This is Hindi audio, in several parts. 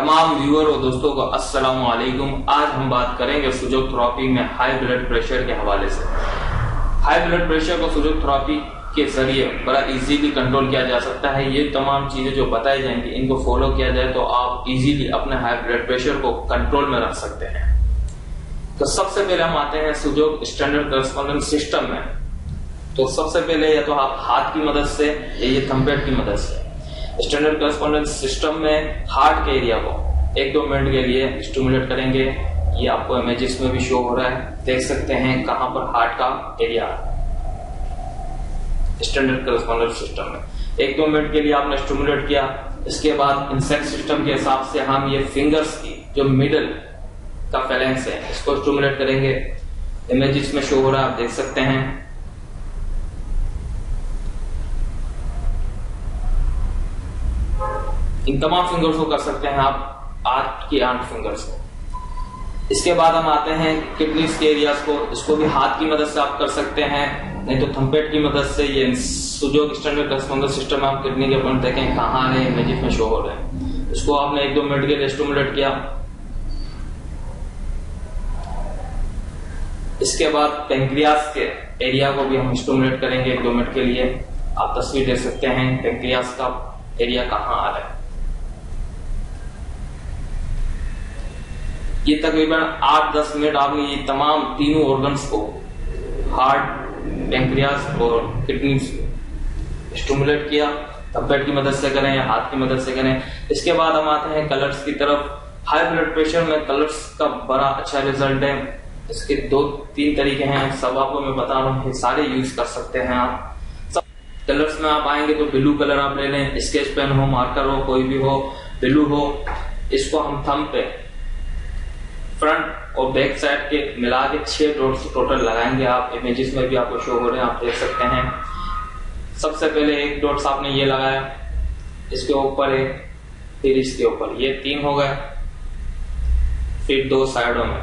तमाम व्यूअर और दोस्तों को अस्सलाम वालेकुम। आज हम बात करेंगे फिजियोथेरेपी में हाई ब्लड प्रेशर के हवाले से। हाई ब्लड प्रेशर को फिजियोथेरेपी के जरिए बड़ा इजीली कंट्रोल किया जा सकता है। ये तमाम चीजें जो बताई जाएंगी इनको फॉलो किया जाए तो आप इजीली अपने हाई ब्लड प्रेशर को कंट्रोल में रख सकते हैं। तो सबसे पहले हम आते हैं सुजोग स्टैंडर्ड करस्पॉन्डेंस सिस्टम में। तो सबसे पहले या तो आप हाथ की मदद से या ये थंबप्रेड की मदद से स्टैंडर्ड करस्पॉन्डेंस सिस्टम में हार्ट के एरिया को 1-2 मिनट के लिए स्टिमुलेट करेंगे। ये आपको इमेजेस में भी शो हो रहा है, देख सकते हैं कहां पर हार्ट का एरिया स्टैंडर्ड करस्पॉन्डेंस सिस्टम में 1-2 मिनट के लिए आपने स्टिमुलेट किया। इसके बाद इंसेक्ट सिस्टम के हिसाब से हम ये फिंगर्स की जो मिडल का फैलेंस है इसको स्टिमुलेट करेंगे। इमेजेस में शो हो रहा है, आप देख सकते हैं। इन तमाम फिंगर्स को कर सकते हैं आप 8 की 8 फिंगर्स को। इसके बाद हम आते हैं किडनीज के एरियाज को। इसको भी हाथ की मदद से आप कर सकते हैं, नहीं तो थंबप्रेड की मदद से। ये सुजोग स्टैंडर्ड करस्पॉन्डेंस सिस्टम में आप किडनी के पॉइंट देखें कहां है, इमेजेस में शो हो रहे हैं। इसको आपने 1-2 मिनट के लिए स्टिमुलेट किया। इसके बाद पेंक्रियास के एरिया को भी हम स्टिमुलेट करेंगे 1-2 मिनट के लिए। आप तस्वीर देख सकते हैं पेंक्रियास का एरिया कहां आ रहा है। ये तकरीबन 8-10 मिनट आपने ये तमाम तीनों ऑर्गन्स को हार्ट, पेंक्रियास और किडनी स्टिमुलेट किया। थंबप्रेड की मदद से करें या हाथ की मदद से करें। इसके बाद हम आते हैं कलर्स की तरफ। हाई ब्लड प्रेशर में कलर्स का बड़ा अच्छा रिजल्ट है। इसके 2-3 तरीके हैं, सब आपको मैं बता रहा हूँ, सारे यूज कर सकते हैं आप। सब कलर्स में आप आएंगे तो ब्लू कलर आप ले लें, स्केच पेन हो, मार्कर हो, कोई भी हो, ब्लू हो। इसको हम थंब पे फ्रंट और बैक साइड के मिला के 6 डॉट्स टोटल लगाएंगे। आप इमेजेस में भी आपको शो हो रहे हैं, आप देख सकते हैं। सबसे पहले 1 डॉट्स आपने ये लगाया, इसके ऊपर एक, फिर इसके ऊपर, ये 3 हो गए। फिर 2 साइडों में,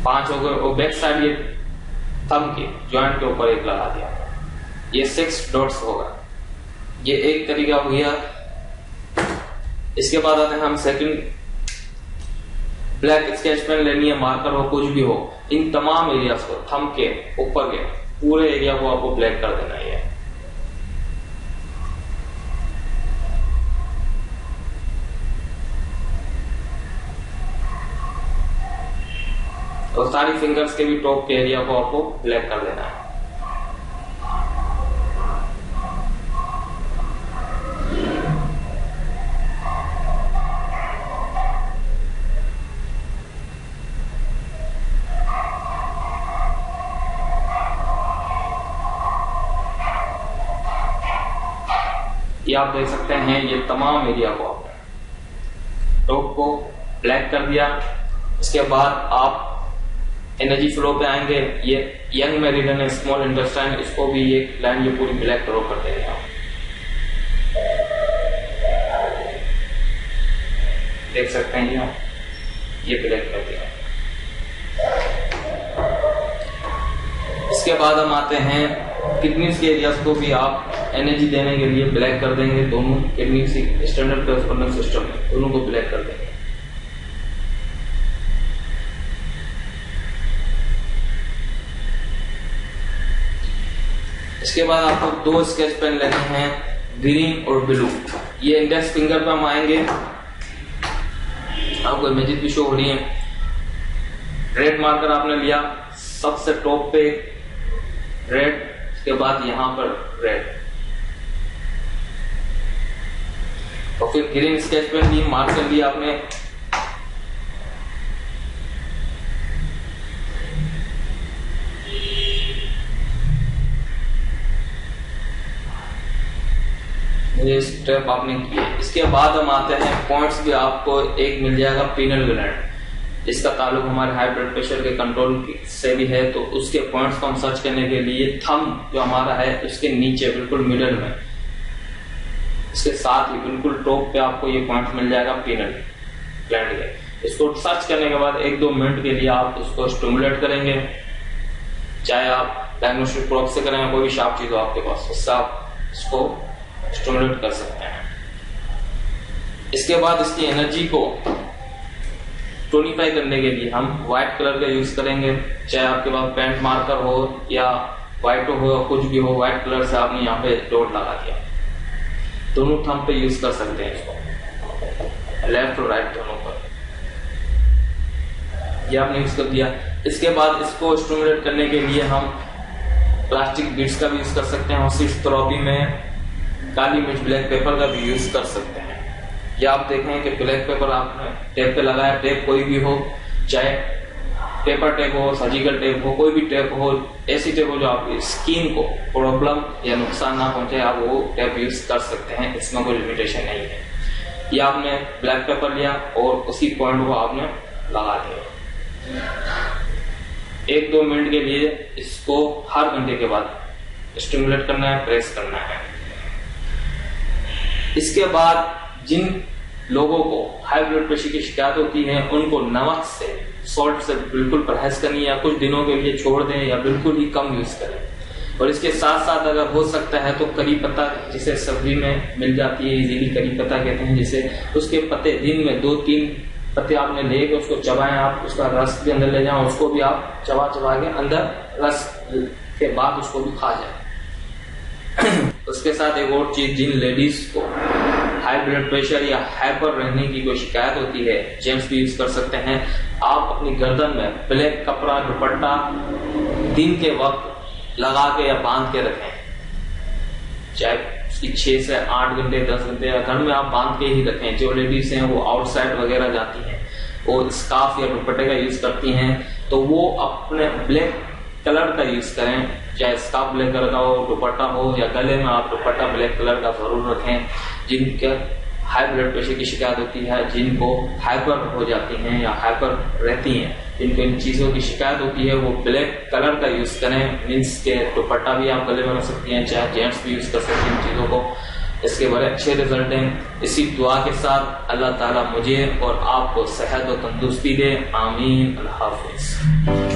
पांच हो गए। और बैक साइड ये थंब के जॉइंट के ऊपर 1 लगा दिया, ये 6 डॉट्स होगा। ये एक तरीका हो गया। इसके बाद आते हैं हम सेकंड। ब्लैक स्केच पेन लेनी है, मार्कर हो, कुछ भी हो, इन तमाम एरियाज को थंब के ऊपर के पूरे एरिया को आपको ब्लैक कर देना है। और सारी फिंगर्स के भी टॉप के एरिया को आपको ब्लैक कर देना है। ये आप देख सकते हैं, ये तमाम एरिया को आपने टॉप को ब्लैक कर दिया। इसके बाद आप एनर्जी फ्लो पे आएंगे। ये यंग मेरिडियन है, स्मॉल इंटेस्टाइन, इसको भी ये लाइन ये पूरी ब्लैक ड्रॉ कर देंगे आप। देख सकते हैं ये ब्लैक कर दिया। इसके बाद हम आते हैं किडनीज के एरियाज को भी आप एनर्जी देने के लिए ब्लैक कर देंगे। दोनों किडनी स्टैंडर्ड करस्पॉन्डेंस सिस्टम में दोनों को ब्लैक कर देंगे। इसके बाद आपको 2 स्केच पेन लेने हैं, ग्रीन और ब्लू। ये इंडेक्स फिंगर पे हम आएंगे, आपको इमेजेस भी शो हो रही है। रेड मार्कर आपने लिया, सबसे टॉप पे रेड, उसके बाद यहां पर रेड, और फिर ग्रीन स्केच पेन ली, मार्कर लिया आपने। ये स्टेप आपने किए। इसके बाद हम आते हैं पॉइंट्स भी आपको एक मिल जाएगा पीनल ग्लैंड। इसका ताल्लुक हमारे हाई ब्लड प्रेशर के कंट्रोल से भी है। तो उसके पॉइंट्स को हम सर्च करने के लिए थंब जो हमारा है उसके नीचे बिल्कुल मिडल में, इसके साथ ही बिल्कुल टॉप पे आपको ये पॉइंट मिल जाएगा पीनल ग्लैंड के। इसको सर्च करने के बाद 1-2 मिनट के लिए आप इसको स्टिमुलेट करेंगे, चाहे आप डायग्नोस्टिक प्रोब से करें, कोई भी शार्प चीज हो आपके पास, उससे आप इसको स्टिमुलेट कर सकते हैं। इसके बाद इसकी एनर्जी को टोनिफाई करने के लिए हम व्हाइट कलर का यूज करेंगे, चाहे आपके पास पेंट मार्कर हो या व्हाइट हो या कुछ भी हो, व्हाइट कलर से आपने यहाँ पे डॉट लगा दिया। दोनों थंब पे यूज कर सकते हैं इसको, लेफ्ट और राइट दोनों पर, ये आपने यूज कर दिया। इसके बाद इसको स्टिमुलेट करने के लिए हम प्लास्टिक बीड्स का भी यूज कर सकते हैं, और सिर्फ थेरेपी में काली मिर्च ब्लैक पेपर का भी यूज कर सकते हैं। या आप देखें कि ब्लैक पेपर आपने टेप पे लगाया, टेप कोई भी हो, चाहे पेपर टेप हो, सर्जिकल टेप हो, कोई भी टेप हो, ऐसी टेप हो जो आपकी स्किन को प्रॉब्लम या नुकसान ना पहुंचे, आप वो टेप यूज कर सकते हैं, इसमें कोई लिमिटेशन नहीं है। या आपने ब्लैक पेपर लिया और उसी पॉइंट को आपने लगा दिया। 1-2 मिनट के लिए इसको हर घंटे के बाद स्टिमुलेट करना है, प्रेस करना है। इसके बाद जिन लोगों को हाई ब्लड प्रेशर की शिकायत होती है, उनको नमक से, सॉल्ट से बिल्कुल परहेज करनी, या कुछ दिनों के लिए छोड़ दें या बिल्कुल ही कम यूज करें। और इसके साथ साथ अगर हो सकता है तो करी पत्ता, जिसे सब्जी में मिल जाती है इजीली, करी पत्ता कहते हैं जिसे, उसके पत्ते दिन में 2-3 पत्ते आपने लेके उसको चबाएं, आप उसका रस भी अंदर ले जाएं, उसको भी आप चबा के अंदर रस के बाद उसको भी खा जाए। उसके साथ एक और चीज, जिन लेडीज को हाई ब्लड प्रेशर या हाइपर रहने की कोई शिकायत होती है, जेंट्स भी यूज कर सकते हैं, आप अपनी गर्दन में ब्लैक कपड़ा दुपट्टा दिन के वक्त लगा के या बांध के रखें, चाहे उसकी 6 से 8 घंटे 10 घंटे, या घर में आप बांध के ही रखें। जो लेडीज हैं वो आउटसाइड वगैरह जाती हैं, वो स्कार्फ या दुपट्टे का यूज करती हैं, तो वो अपने ब्लैक कलर का यूज करें, चाहे स्कार्फ ब्लैक कलर का हो, दुपट्टा हो, या गले में आप दुपट्टा ब्लैक कलर का जरूर रखें। जिनके हाई ब्लड प्रेशर की शिकायत होती है, जिनको हाइपर हो जाती हैं या हाइपर रहती हैं, जिनको इन चीजों की शिकायत होती है, वो ब्लैक कलर का यूज करें। मीन्स के दुपट्टा भी आप गले में रख सकती हैं, चाहे जेंट्स भी यूज कर सकते हैं इन चीजों को। इसके बड़े अच्छे रिजल्ट हैं। इसी दुआ के साथ अल्लाह ताला मुझे और आपको सेहत और तंदुरुस्ती दे। आमीन। अल्लाह हाफिज।